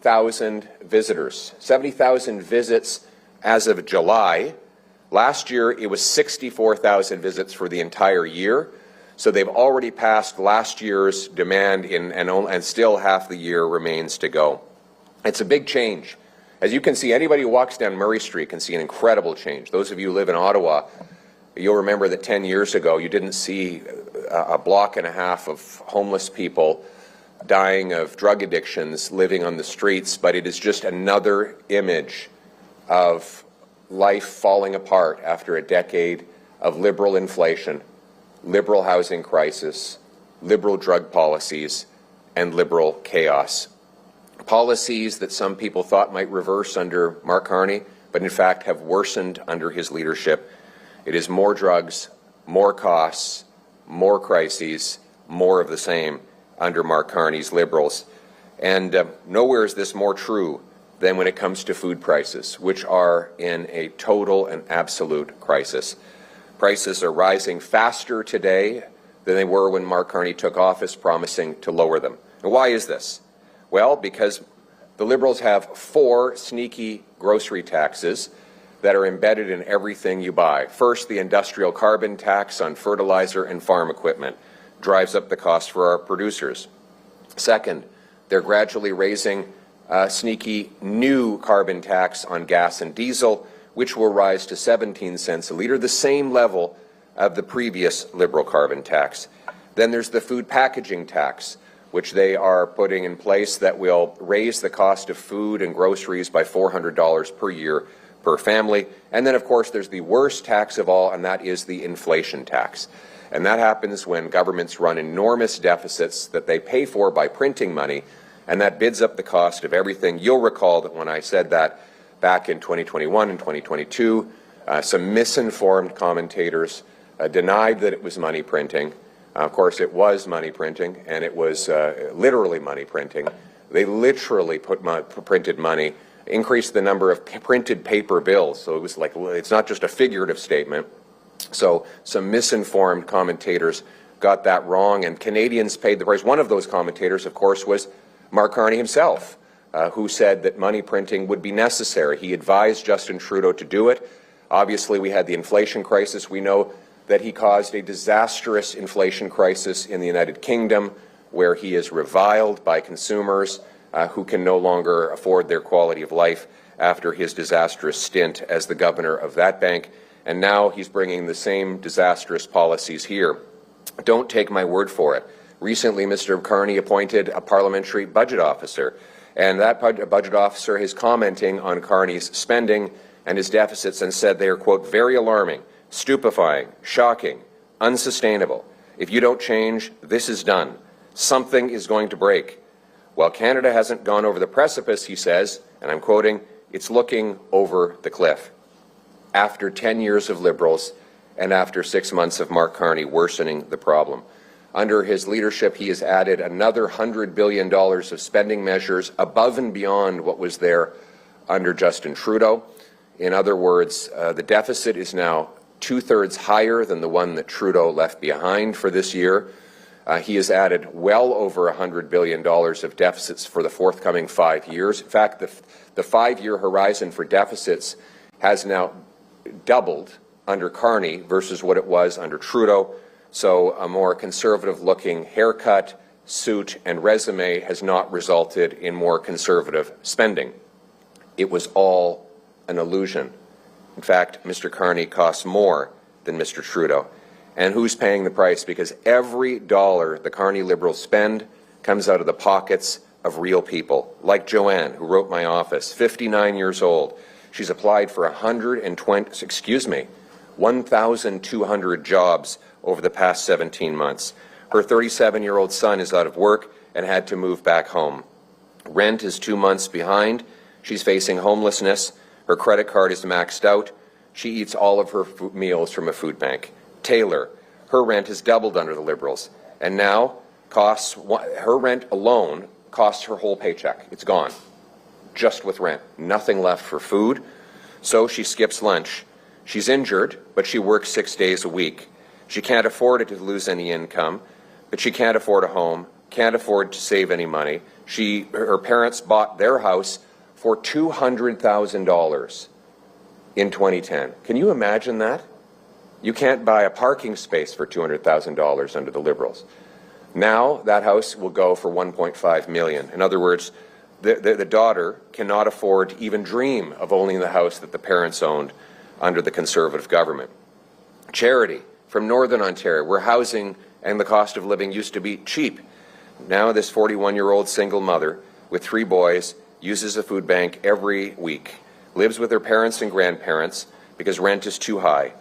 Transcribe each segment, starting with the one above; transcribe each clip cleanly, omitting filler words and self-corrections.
70,000 visitors, 70,000 visits as of July. Last year, it was 64,000 visits for the entire year. So they've already passed last year's demand and still half the year remains to go. It's a big change. As you can see, anybody who walks down Murray Street can see an incredible change. Those of you who live in Ottawa, you'll remember that 10 years ago you didn't see a block and a half of homeless people dying of drug addictions living on the streets, but it is just another image of life falling apart after a decade of liberal inflation, liberal housing crisis, liberal drug policies, and liberal chaos. Policies that some people thought might reverse under Mark Carney, but in fact have worsened under his leadership. It is more drugs, more costs, more crises, more of the same under Mark Carney's Liberals. And nowhere is this more true than when it comes to food prices, which are in a total and absolute crisis. Prices are rising faster today than they were when Mark Carney took office, promising to lower them. And why is this? Well, because the Liberals have 4 sneaky grocery taxes that are embedded in everything you buy. First, the industrial carbon tax on fertilizer and farm equipment drives up the cost for our producers. Second, they're gradually raising a sneaky new carbon tax on gas and diesel, which will rise to 17 cents a litre, the same level of the previous Liberal carbon tax. Then there's the food packaging tax, which they are putting in place that will raise the cost of food and groceries by $400 per year per family. And then, of course, there's the worst tax of all, and that is the inflation tax. And that happens when governments run enormous deficits that they pay for by printing money, and that bids up the cost of everything. You'll recall that when I said that back in 2021 and 2022, some misinformed commentators denied that it was money printing. Of course, it was money printing, and it was literally money printing. They literally printed money, increased the number of printed paper bills. So it was like, it's not just a figurative statement. So some misinformed commentators got that wrong, and Canadians paid the price. One of those commentators, of course, was Mark Carney himself, who said that money printing would be necessary. He advised Justin Trudeau to do it. Obviously, we had the inflation crisis. We know that he caused a disastrous inflation crisis in the United Kingdom, where he is reviled by consumers who can no longer afford their quality of life after his disastrous stint as the governor of that bank. And now he's bringing the same disastrous policies here. Don't take my word for it. Recently, Mr. Carney appointed a parliamentary budget officer, and that budget officer is commenting on Carney's spending and his deficits and said they are, quote, very alarming, stupefying, shocking, unsustainable. If you don't change, this is done. Something is going to break. While Canada hasn't gone over the precipice, he says, and I'm quoting, it's looking over the cliff. After 10 years of Liberals and after 6 months of Mark Carney worsening the problem. Under his leadership, he has added another $100 billion of spending measures above and beyond what was there under Justin Trudeau. In other words, the deficit is now 2/3 higher than the one that Trudeau left behind for this year. He has added well over $100 billion of deficits for the forthcoming 5 years. In fact, the 5-year horizon for deficits has now doubled under Carney versus what it was under Trudeau. So a more conservative-looking haircut, suit, and resume has not resulted in more conservative spending. It was all an illusion. In fact, Mr. Carney costs more than Mr. Trudeau. And who's paying the price? Because every dollar the Carney Liberals spend comes out of the pockets of real people, like Joanne, who wrote my office, 59 years old. She's applied for 1,200 jobs over the past 17 months. Her 37-year-old son is out of work and had to move back home. Rent is 2 months behind. She's facing homelessness. Her credit card is maxed out. She eats all of her meals from a food bank. Taylor, her rent has doubled under the Liberals, and now her rent alone costs her whole paycheck. It's gone, just with rent. Nothing left for food, so she skips lunch. She's injured, but she works 6 days a week. She can't afford it to lose any income, but she can't afford a home can't afford to save any money. Her parents bought their house for $200,000 in 2010. Can you imagine that? You can't buy a parking space for $200,000 under the Liberals. Now that house will go for $1.5 million. In other words, the daughter cannot afford to even dream of owning the house that the parents owned under the Conservative government. Charity from Northern Ontario, where housing and the cost of living used to be cheap. Now this 41-year-old single mother with 3 boys uses a food bank every week, lives with her parents and grandparents because rent is too high,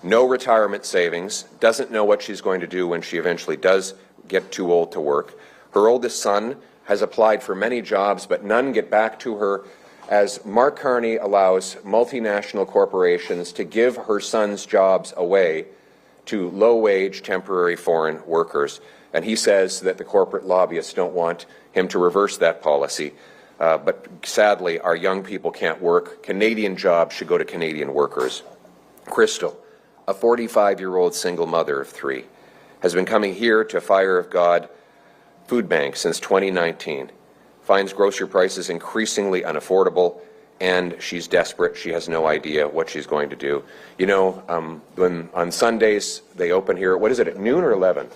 no retirement savings, doesn't know what she's going to do when she eventually does get too old to work. Her oldest son has applied for many jobs, but none get back to her, as Mark Carney allows multinational corporations to give her son's jobs away to low-wage temporary foreign workers. And he says that the corporate lobbyists don't want him to reverse that policy. But sadly, our young people can't work. Canadian jobs should go to Canadian workers. Crystal, a 45-year-old single mother of 3, has been coming here to Fire of God Food Bank since 2019, finds grocery prices increasingly unaffordable, and she's desperate. She has no idea what she's going to do. You know, when on Sundays they open here, what is it, at noon or 11?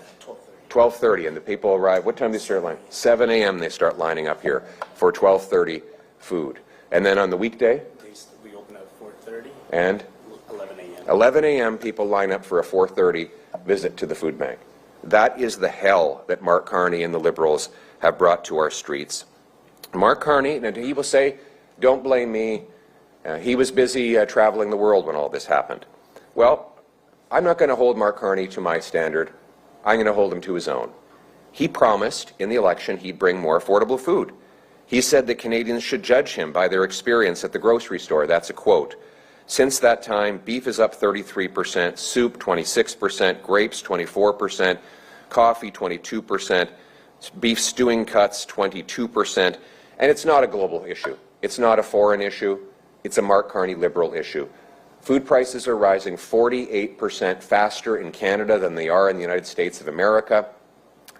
12:30, and the people arrive. What time do they start lining? 7 a.m. they start lining up here for 12:30 food. And then on the weekday? We open at 4:30. And? 11 a.m. 11 a.m. people line up for a 4:30 visit to the food bank. That is the hell that Mark Carney and the Liberals have brought to our streets. Mark Carney, and he will say, don't blame me. He was busy traveling the world when all this happened. Well, I'm not going to hold Mark Carney to my standard. I'm going to hold him to his own. He promised in the election he'd bring more affordable food. He said that Canadians should judge him by their experience at the grocery store. That's a quote. Since that time, beef is up 33%, soup 26%, grapes 24%, coffee 22%, beef stewing cuts 22%, and it's not a global issue. It's not a foreign issue. It's a Mark Carney Liberal issue. Food prices are rising 48% faster in Canada than they are in the United States of America,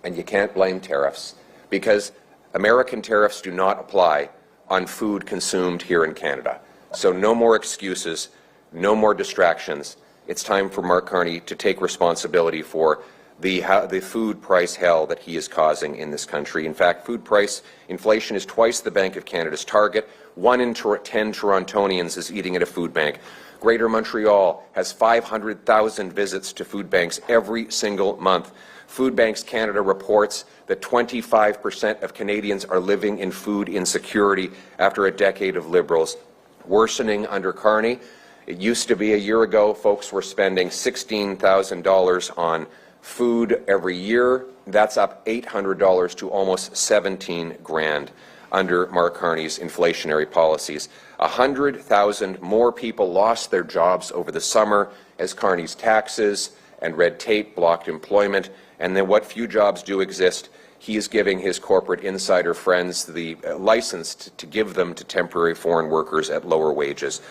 and you can't blame tariffs, because American tariffs do not apply on food consumed here in Canada. So no more excuses, no more distractions. It's time for Mark Carney to take responsibility for the food price hell that he is causing in this country. In fact, food price inflation is twice the Bank of Canada's target. 1 in 10 Torontonians is eating at a food bank. Greater Montreal has 500,000 visits to food banks every single month. Food Banks Canada reports that 25% of Canadians are living in food insecurity after a decade of Liberals, worsening under Carney. It used to be a year ago, folks were spending $16,000 on food every year. That's up $800 to almost 17 grand under Mark Carney's inflationary policies. 100,000 more people lost their jobs over the summer as Carney's taxes and red tape blocked employment. And then what few jobs do exist, he is giving his corporate insider friends the license to give them to temporary foreign workers at lower wages.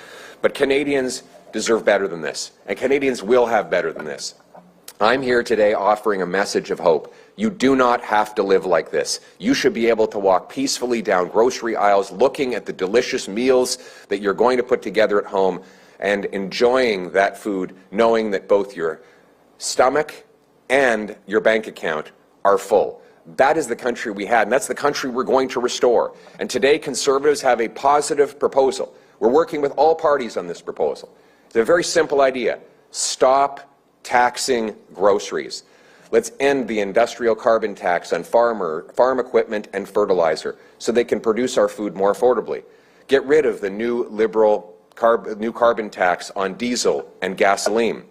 But Canadians deserve better than this, and Canadians will have better than this. I'm here today offering a message of hope. You do not have to live like this. You should be able to walk peacefully down grocery aisles looking at the delicious meals that you're going to put together at home and enjoying that food, knowing that both your stomach and your bank account are full. That is the country we had, and that's the country we're going to restore. And today, Conservatives have a positive proposal. We're working with all parties on this proposal. It's a very simple idea. Stop taxing groceries. Let's end the industrial carbon tax on farm equipment and fertilizer so they can produce our food more affordably. Get rid of the new Liberal new carbon tax on diesel and gasoline.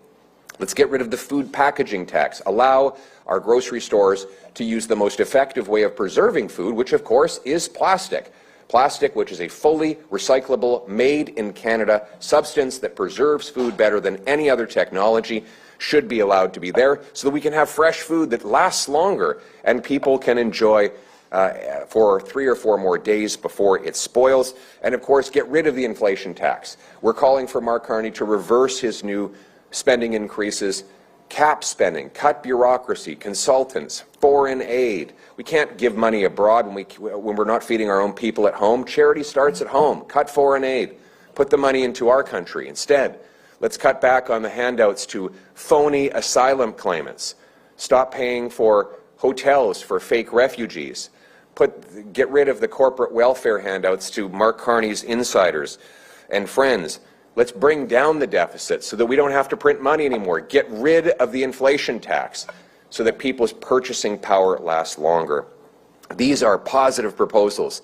Let's get rid of the food packaging tax. Allow our grocery stores to use the most effective way of preserving food, which of course is plastic. Plastic, which is a fully recyclable, made in Canada substance that preserves food better than any other technology, should be allowed to be there so that we can have fresh food that lasts longer and people can enjoy for 3 or 4 more days before it spoils. And of course, get rid of the inflation tax. We're calling for Mark Carney to reverse his new spending increases, cap spending, cut bureaucracy, consultants, foreign aid. We can't give money abroad when we're not feeding our own people at home. Charity starts at home. Cut foreign aid. Put the money into our country. Instead, let's cut back on the handouts to phony asylum claimants. Stop paying for hotels for fake refugees. Get rid of the corporate welfare handouts to Mark Carney's insiders and friends. Let's bring down the deficit so that we don't have to print money anymore. Get rid of the inflation tax so that people's purchasing power lasts longer. These are positive proposals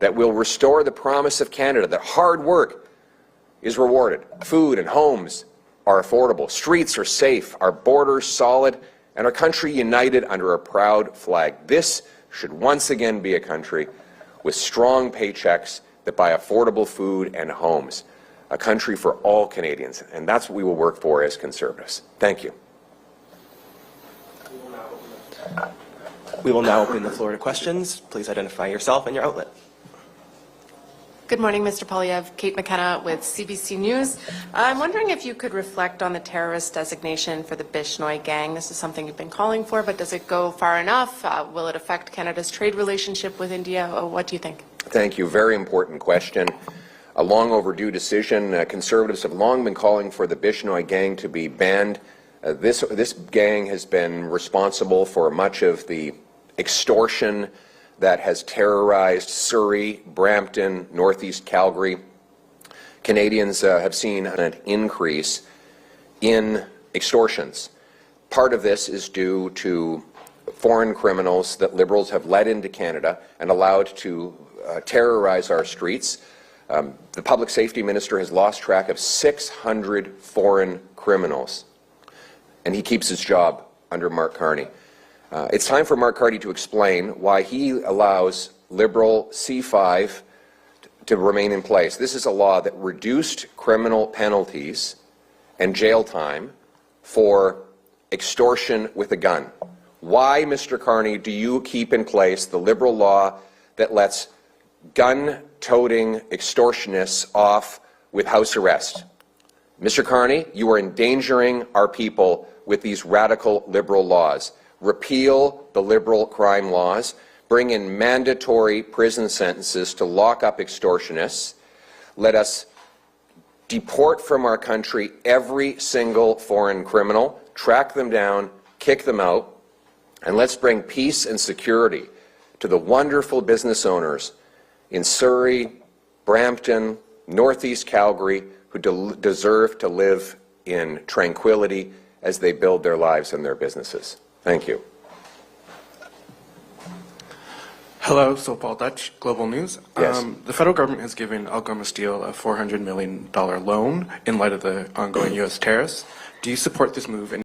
that will restore the promise of Canada, that hard work is rewarded. Food and homes are affordable. Streets are safe. Our borders solid. And our country united under a proud flag. This should once again be a country with strong paychecks that buy affordable food and homes. A country for all Canadians. And that's what we will work for as Conservatives. Thank you. We will now open the floor to questions. Please identify yourself and your outlet. Good morning, Mr. Polyev. Kate McKenna with CBC News. I'm wondering if you could reflect on the terrorist designation for the Bishnoi gang. This is something you've been calling for, but does it go far enough? Will it affect Canada's trade relationship with India? What do you think? Thank you. Very important question. A long overdue decision. Conservatives have long been calling for the Bishnoi gang to be banned. This gang has been responsible for much of the extortion that has terrorized Surrey, Brampton, Northeast Calgary. Canadians have seen an increase in extortions. Part of this is due to foreign criminals that Liberals have let into Canada and allowed to terrorize our streets. The Public Safety Minister has lost track of 600 foreign criminals, and he keeps his job under Mark Carney. It's time for Mark Carney to explain why he allows Liberal C5 to remain in place. This is a law that reduced criminal penalties and jail time for extortion with a gun. Why, Mr. Carney, do you keep in place the Liberal law that lets gun-toting extortionists off with house arrest? Mr. Carney, you are endangering our people with these radical Liberal laws. Repeal the Liberal crime laws, bring in mandatory prison sentences to lock up extortionists, let us deport from our country every single foreign criminal, track them down, kick them out, and let's bring peace and security to the wonderful business owners in Surrey, Brampton, Northeast Calgary, who deserve to live in tranquility as they build their lives and their businesses. Thank you. Hello, Paul Dutch, Global News. Yes. The federal government has given Algoma Steel a $400 million loan in light of the ongoing U.S. tariffs. Do you support this move?